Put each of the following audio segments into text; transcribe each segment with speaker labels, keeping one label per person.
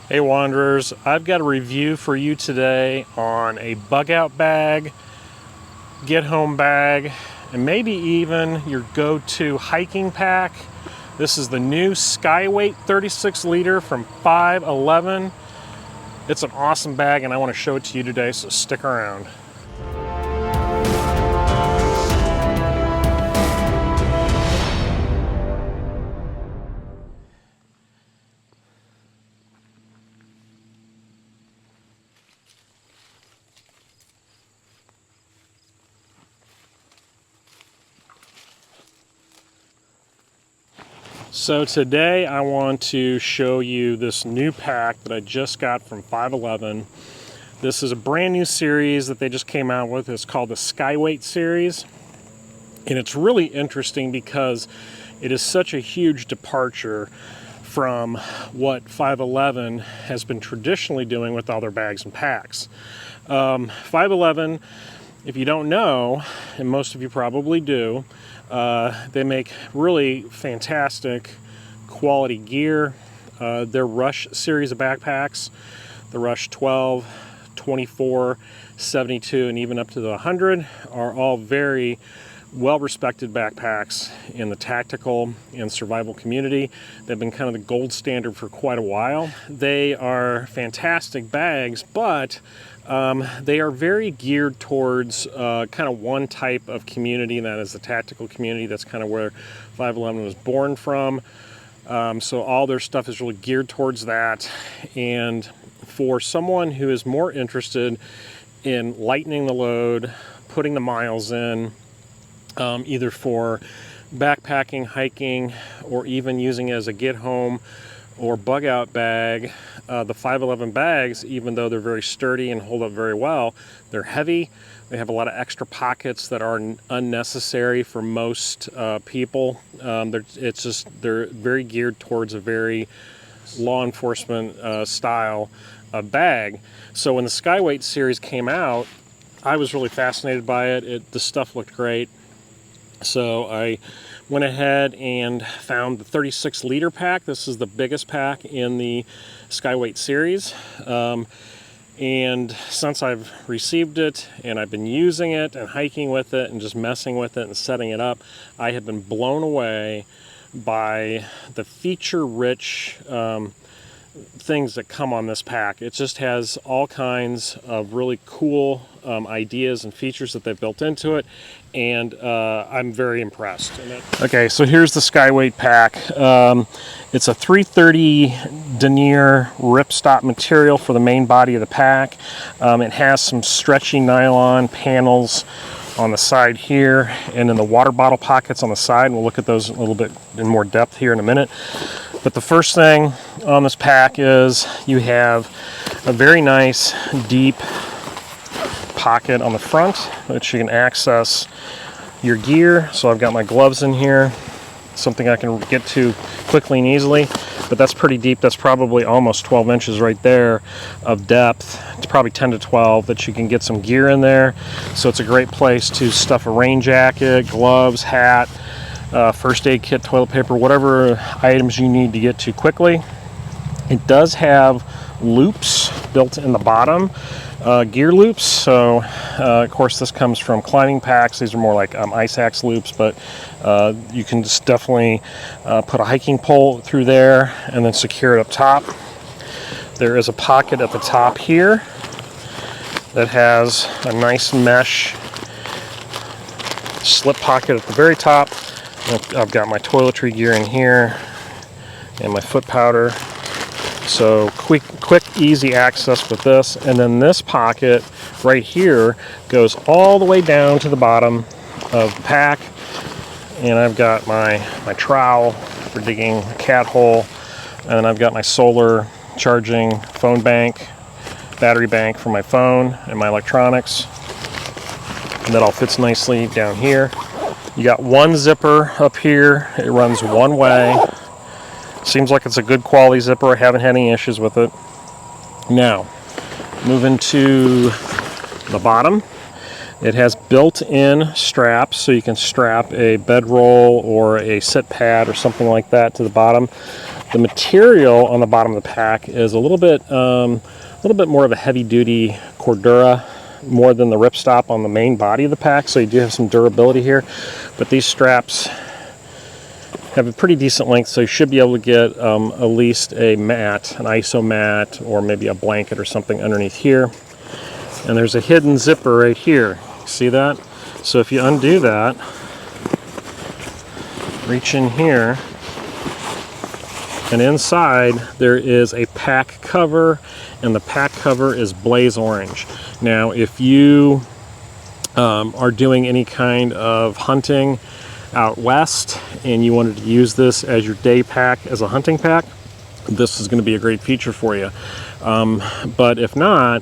Speaker 1: Hey Wanderers, I've got a review for you today on a bug out bag, get home bag, and maybe even your go-to hiking pack. This is the new Skyweight 36 liter from 511. It's an awesome bag and I want to show it to you today, so stick around. So today I want to show you this new pack that I just got from 511. This is a brand new series that they just came out with. It's called the Skyweight series. And it's really interesting because it is such a huge departure from what 511 has been traditionally doing with all their bags and packs. 511, if you don't know, and most of you probably do, they make really fantastic quality gear. Their Rush series of backpacks, the Rush 12, 24, 72, and even up to the 100 are all very well-respected backpacks in the tactical and survival community. They've been kind of the gold standard for quite a while. They are fantastic bags, but they are very geared towards kind of one type of community, and that is the tactical community. That's kind of where 511 was born from. So all their stuff is really geared towards that. And for someone who is more interested in lightening the load, putting the miles in, either for backpacking, hiking, or even using it as a get home or bug out bag, the 511 bags, even though they're very sturdy and hold up very well, they're heavy. They have a lot of extra pockets that are unnecessary for most people. They're very geared towards a very law enforcement style bag. So when the Skyweight series came out, I was really fascinated by it. The stuff looked great. So I went ahead and found the 36 liter pack. This is the biggest pack in the Skyweight series. And since I've received it and I've been using it and hiking with it and just messing with it and setting it up, I have been blown away by the feature-rich things that come on this pack. It just has all kinds of really cool ideas and features that they've built into it, and I'm very impressed. Okay, so here's the Skyweight pack. It's a 330 denier ripstop material for the main body of the pack. It has some stretchy nylon panels on the side here, and then the water bottle pockets on the side. We'll look at those a little bit in more depth here in a minute. But the first thing on this pack is you have a very nice deep pocket on the front, which you can access your gear. So I've got my gloves in here, something I can get to quickly and easily, but that's pretty deep. That's probably almost 12 inches right there of depth. It's probably 10 to 12 that you can get some gear in there. So it's a great place to stuff a rain jacket, gloves, hat, first aid kit, toilet paper, whatever items you need to get to quickly. It does have loops built in the bottom, gear loops. So of course this comes from climbing packs. These are more like ice axe loops, but you can just definitely put a hiking pole through there and then secure it up top. There is a pocket at the top here that has a nice mesh slip pocket at the very top. I've got my toiletry gear in here and my foot powder. So quick, easy access with this. And then this pocket right here goes all the way down to the bottom of the pack. And I've got my trowel for digging a cat hole. And then I've got my solar charging phone bank, battery bank for my phone and my electronics. And that all fits nicely down here. You got one zipper up here. It runs one way. Seems like it's a good quality zipper. I haven't had any issues with it. Now, moving to the bottom, it has built-in straps, so you can strap a bedroll or a sit pad or something like that to the bottom. The material on the bottom of the pack is a little bit more of a heavy-duty Cordura, more than the ripstop on the main body of the pack, so you do have some durability here. But these straps have a pretty decent length, so you should be able to get at least a mat, an ISO mat, or maybe a blanket or something underneath here. And there's a hidden zipper right here. See that? So if you undo that, reach in here, and inside there is a pack cover, and the pack cover is blaze orange. Now if you are doing any kind of hunting out west and you wanted to use this as your day pack, as a hunting pack, this is going to be a great feature for you. But if not,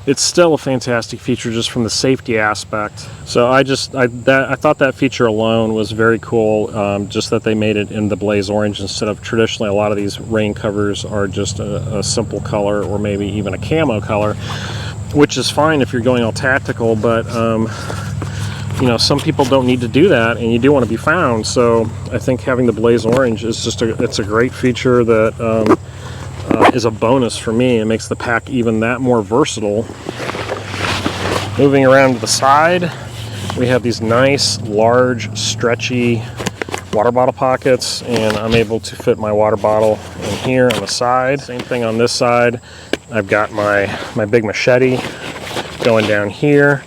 Speaker 1: it's still a fantastic feature just from the safety aspect. So I thought that feature alone was very cool, just that they made it in the blaze orange instead of traditionally a lot of these rain covers are just a simple color or maybe even a camo color, which is fine if you're going all tactical, but you know, some people don't need to do that, and you do want to be found. So I think having the blaze orange is just it's a great feature that is a bonus for me. It makes the pack even that more versatile. Moving around to the side, we have these nice, large, stretchy water bottle pockets, and I'm able to fit my water bottle in here on the side. Same thing on this side. I've got my big machete going down here,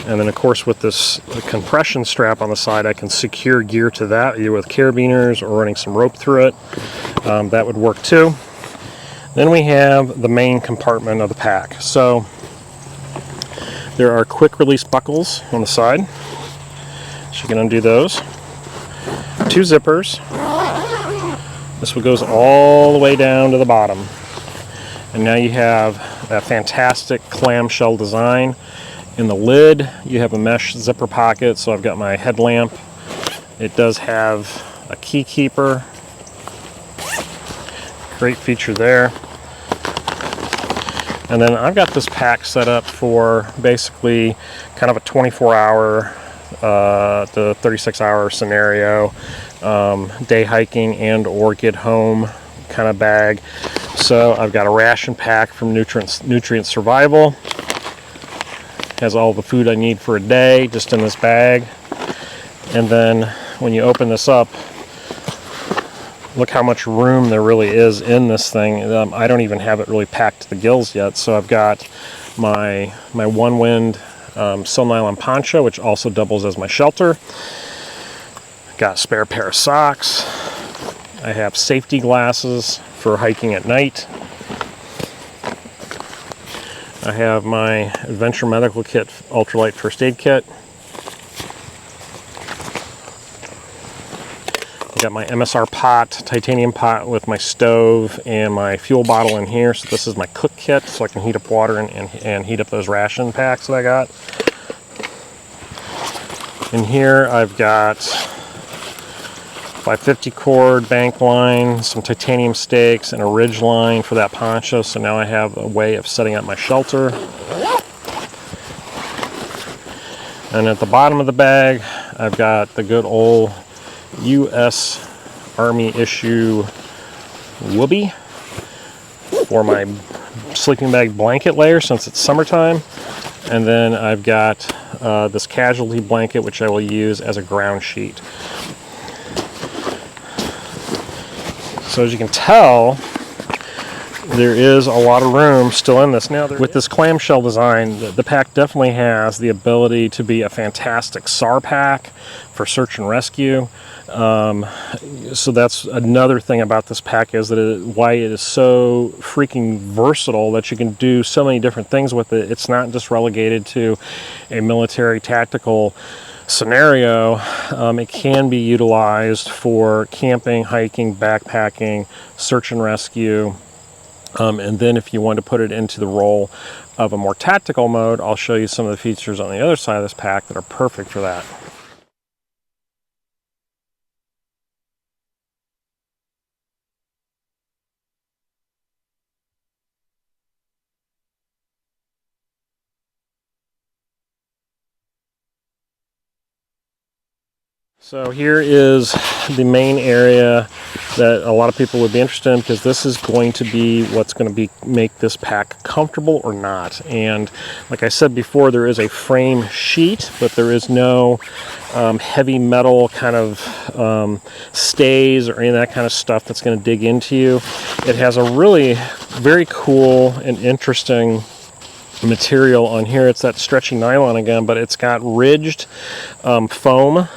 Speaker 1: and then of course with this compression strap on the side, I can secure gear to that, either with carabiners or running some rope through it. That would work too. Then we have the main compartment of the pack. So there are quick release buckles on the side, so you can undo those. 2 zippers. This one goes all the way down to the bottom. And now you have that fantastic clamshell design. In the lid, you have a mesh zipper pocket, so I've got my headlamp. It does have a key keeper. Great feature there. And then I've got this pack set up for basically kind of a 24-hour to 36-hour scenario, day hiking and or get home kind of bag. So I've got a ration pack from Nutrient Survival. Has all the food I need for a day just in this bag. And then when you open this up, look how much room there really is in this thing. I don't even have it really packed to the gills yet. So I've got my One Wind sil nylon poncho, which also doubles as my shelter. Got a spare pair of socks. I have safety glasses for hiking at night. I have my Adventure Medical Kit Ultralight First Aid Kit. Got my MSR pot, titanium pot with my stove and my fuel bottle in here. So this is my cook kit, so I can heat up water and heat up those ration packs that I got. In here I've got 550 cord bank line, some titanium stakes, and a ridge line for that poncho. So now I have a way of setting up my shelter. And at the bottom of the bag, I've got the good old U.S. Army issue Whoopee for my sleeping bag blanket layer since it's summertime. And then I've got this casualty blanket, which I will use as a ground sheet. So as you can tell, there is a lot of room still in this. Now, with this clamshell design, the pack definitely has the ability to be a fantastic SAR pack for search and rescue. So that's another thing about this pack, is that why it is so freaking versatile, that you can do so many different things with it. It's not just relegated to a military tactical scenario. It can be utilized for camping, hiking, backpacking, search and rescue. And then if you want to put it into the role of a more tactical mode, I'll show you some of the features on the other side of this pack that are perfect for that. So here is the main area that a lot of people would be interested in, because this is going to be what's going to make this pack comfortable or not. And like I said before, there is a frame sheet, but there is no heavy metal kind of stays or any of that kind of stuff that's going to dig into you. It has a really very cool and interesting material on here. It's that stretchy nylon again, but it's got ridged foam.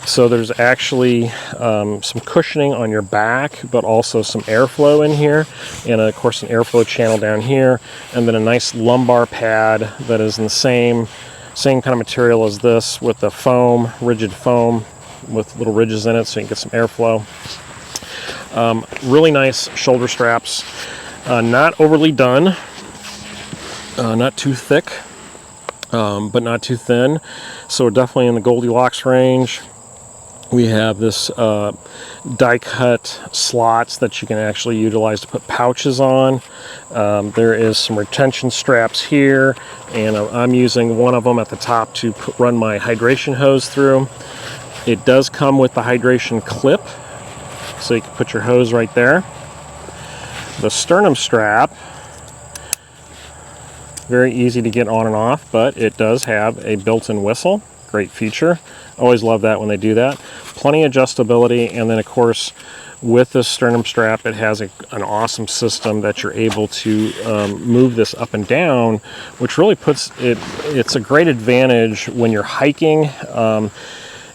Speaker 1: So there's actually some cushioning on your back, but also some airflow in here, and of course an airflow channel down here, and then a nice lumbar pad that is in the same kind of material as this, with the foam, rigid foam with little ridges in it, so you can get some airflow. Really nice shoulder straps, not overly done, not too thick, but not too thin, so definitely in the Goldilocks range. We have this die-cut slots that you can actually utilize to put pouches on. There is some retention straps here, and I'm using one of them at the top to run my hydration hose through. It does come with the hydration clip, so you can put your hose right there. The sternum strap, very easy to get on and off, but it does have a built-in whistle. Great feature. Always love that when they do that. Plenty of adjustability, and then of course with this sternum strap it has an awesome system that you're able to move this up and down, which really puts it's a great advantage when you're hiking.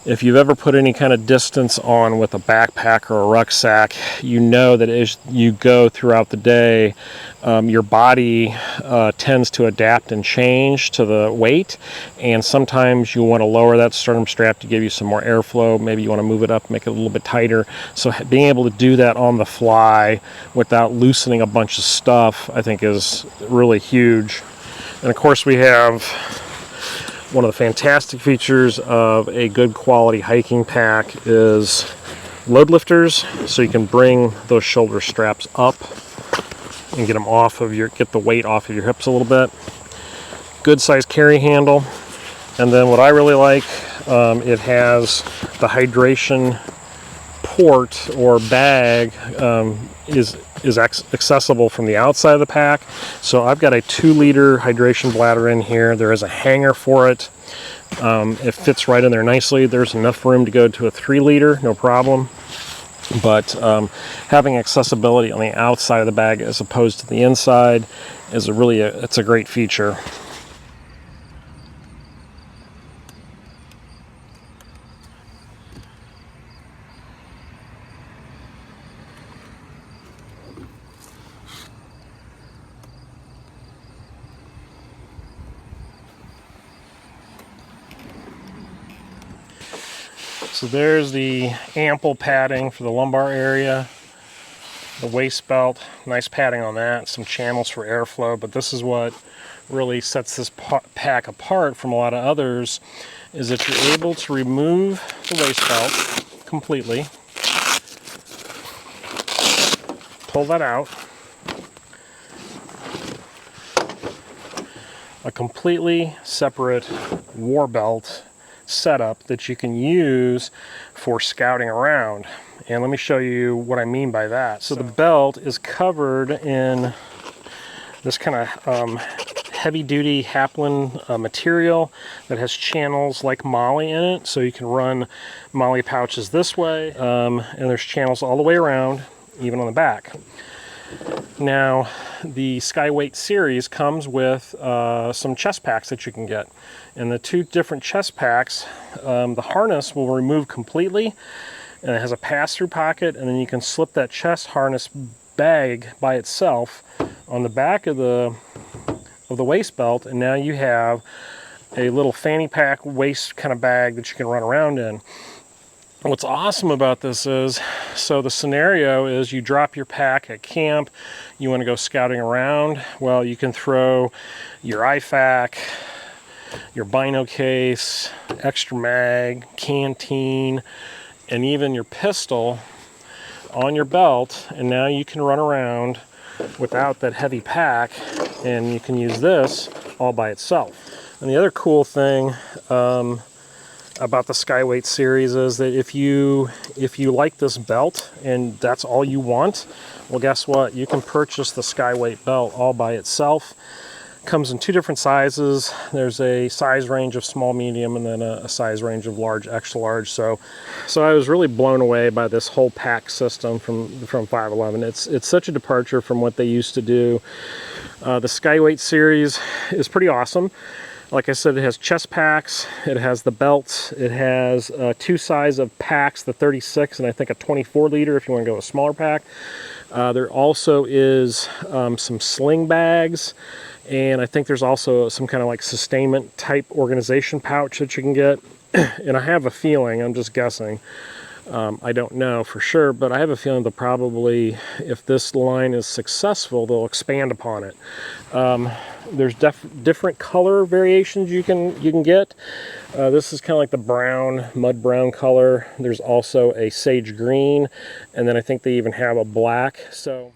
Speaker 1: If you've ever put any kind of distance on with a backpack or a rucksack, you know that as you go throughout the day, your body tends to adapt and change to the weight, and sometimes you want to lower that sternum strap to give you some more airflow. Maybe you want to move it up, make it a little bit tighter. So being able to do that on the fly without loosening a bunch of stuff, I think is really huge. And of course we have one of the fantastic features of a good quality hiking pack is load lifters, so you can bring those shoulder straps up and get them off of get the weight off of your hips a little bit. Good size carry handle, and then what I really like, it has the hydration port or bag is accessible from the outside of the pack. So I've got a 2-liter hydration bladder in here. There is a hanger for it. It fits right in there nicely. There's enough room to go to a 3-liter, no problem. But having accessibility on the outside of the bag as opposed to the inside is it's a great feature. So there's the ample padding for the lumbar area, the waist belt, nice padding on that, some channels for airflow, but this is what really sets this pack apart from a lot of others, is that you're able to remove the waist belt completely, pull that out, a completely separate war belt setup that you can use for scouting around. And let me show you what I mean by that. So the belt is covered in this kind of heavy-duty Haplin material that has channels like Molly in it, so you can run Molly pouches this way, and there's channels all the way around, even on the back. Now, the Skyweight series comes with some chest packs that you can get. And the 2 different chest packs, the harness will remove completely, and it has a pass-through pocket, and then you can slip that chest harness bag by itself on the back of the waist belt, and now you have a little fanny pack waist kind of bag that you can run around in. What's awesome about this is, so the scenario is you drop your pack at camp, you want to go scouting around, well, you can throw your IFAK, your bino case, extra mag, canteen, and even your pistol on your belt, and now you can run around without that heavy pack, and you can use this all by itself. And the other cool thing about the Skyweight series is that if you like this belt and that's all you want, well, guess what? You can purchase the Skyweight belt all by itself. Comes in 2 different sizes. There's a size range of small, medium, and then a size range of large, extra large. So I was really blown away by this whole pack system from 511. It's such a departure from what they used to do. The Skyweight series is pretty awesome. Like I said, it has chest packs, it has the belts, it has 2 sizes of packs, the 36 and I think a 24 liter if you want to go a smaller pack. There also is some sling bags, and I think there's also some kind of like sustainment type organization pouch that you can get. And I have a feeling, I'm just guessing, I don't know for sure, but I have a feeling they'll probably, if this line is successful, they'll expand upon it. There's different color variations you can get. This is kind of like the brown, mud brown color. There's also a sage green, and then I think they even have a black. So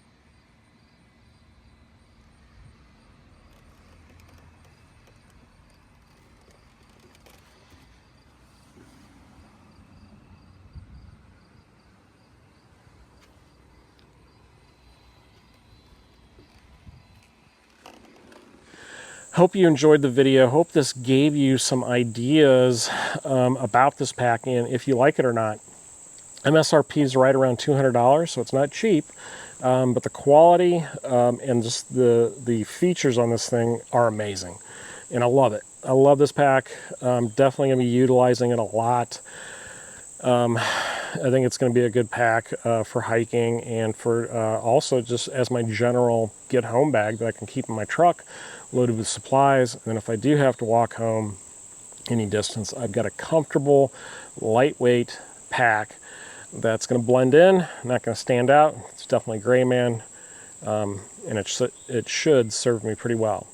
Speaker 1: hope you enjoyed the video. Hope this gave you some ideas about this pack and if you like it or not. MSRP is right around $200, so it's not cheap, but the quality and just the features on this thing are amazing, and I love it. I love this pack. I'm definitely going to be utilizing it a lot. I think it's going to be a good pack for hiking and for also just as my general get home bag that I can keep in my truck loaded with supplies. And then if I do have to walk home any distance, I've got a comfortable, lightweight pack that's going to blend in, not going to stand out. It's definitely gray man, and it should serve me pretty well.